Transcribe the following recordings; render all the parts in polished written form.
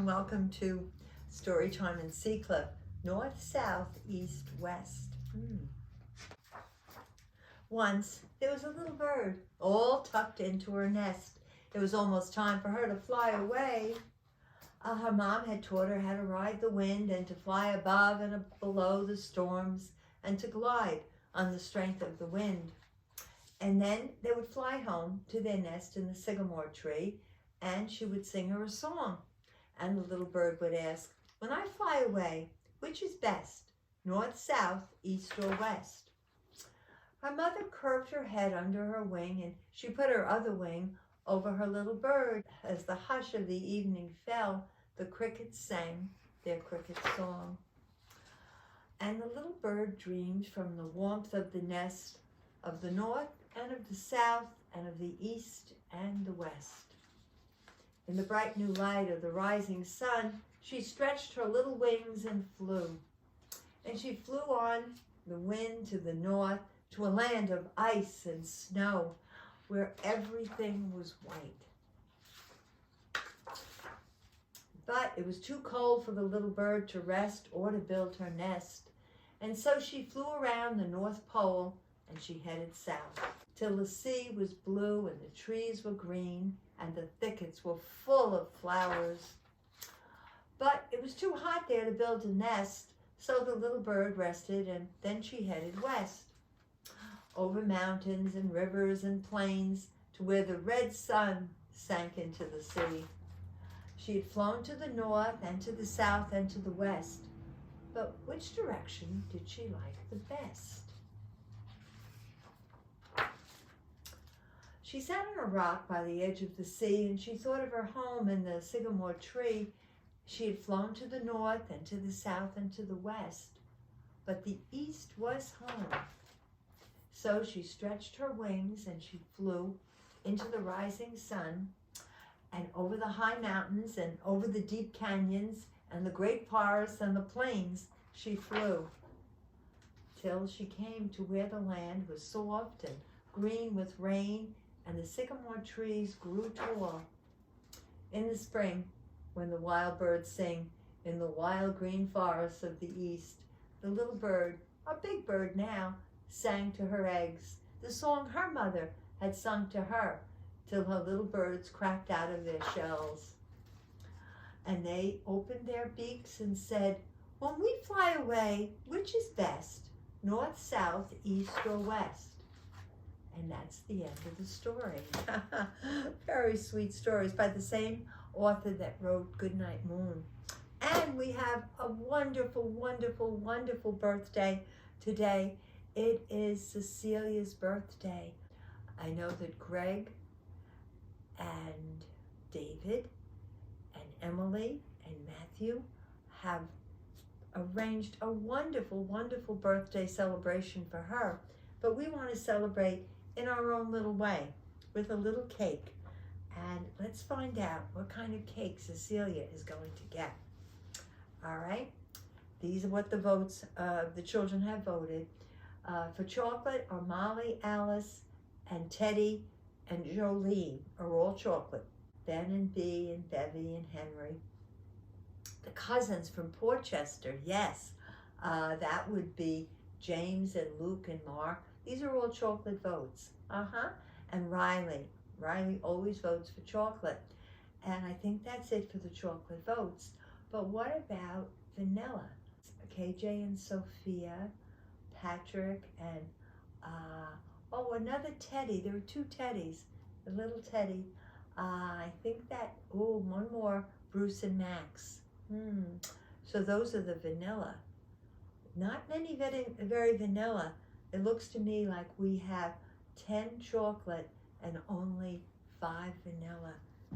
welcome to Storytime in Seacliff, north, south, east, west. Once there was a little bird all tucked into her nest. It was almost time for her to fly away. Her mom had taught her how to ride the wind and to fly above and below the storms and to glide on the strength of the wind. And then they would fly home to their nest in the sycamore tree, and she would sing her a song. And the little bird would ask, "When I fly away, which is best, north, south, east, or west?" Her mother curved her head under her wing, and she put her other wing over her little bird. As the hush of the evening fell, the crickets sang their cricket song. And the little bird dreamed from the warmth of the nest of the north and of the south and of the east and the west. In the bright new light of the rising sun, she stretched her little wings and flew. And she flew on the wind to the north, to a land of ice and snow, where everything was white. But it was too cold for the little bird to rest or to build her nest. And so she flew around the North Pole, and she headed south, till the sea was blue and the trees were green and the thickets were full of flowers. But it was too hot there to build a nest, so the little bird rested, and then she headed west, over mountains and rivers and plains, to where the red sun sank into the sea. She had flown to the north and to the south and to the west, but which direction did she like the best? She sat on a rock by the edge of the sea, and she thought of her home in the sycamore tree. She had flown to the north and to the south and to the west, but the east was home. So she stretched her wings and she flew into the rising sun, and over the high mountains and over the deep canyons and the great forests and the plains she flew, till she came to where the land was soft and green with rain, and the sycamore trees grew tall. In the spring, when the wild birds sing in the wild green forests of the east, the little bird, a big bird now, sang to her eggs the song her mother had sung to her, till her little birds cracked out of their shells. And they opened their beaks and said, "When we fly away, which is best, north, south, east, or west?" And that's the end of the story. Very sweet stories by the same author that wrote Goodnight Moon. And we have a wonderful, wonderful, wonderful birthday today. It is Cecilia's birthday. I know that Greg and David and Emily and Matthew have arranged a wonderful, wonderful birthday celebration for her. But we want to celebrate in our own little way with a little cake. And let's find out what kind of cake Cecilia is going to get. All right, these are what the votes, the children have voted. For chocolate are Molly, Alice, and Teddy, and Jolene are all chocolate. Ben and Bee and Bevy and Henry. The cousins from Portchester, yes, that would be James and Luke and Mark. These are all chocolate votes. And Riley. Riley always votes for chocolate. And I think that's it for the chocolate votes. But what about vanilla? KJ and Sophia, Patrick, and another Teddy. There are two Teddys. The little Teddy. I think that, one more, Bruce and Max. So those are the vanilla. Not many very vanilla. It looks to me like we have 10 chocolate and only 5 vanilla.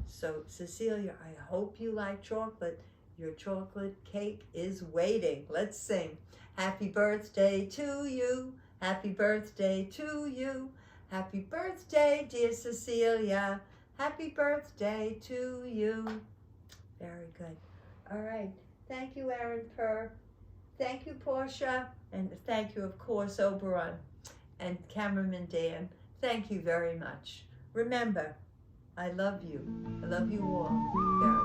So Cecilia, I hope you like chocolate. Your chocolate cake is waiting. Let's sing. Happy birthday to you. Happy birthday to you. Happy birthday, dear Cecilia. Happy birthday to you. Very good. All right. Thank you, Aaron Purr. Thank you, Portia. And thank you, of course, Oberon and cameraman Dan. Thank you very much. Remember, I love you. I love you all very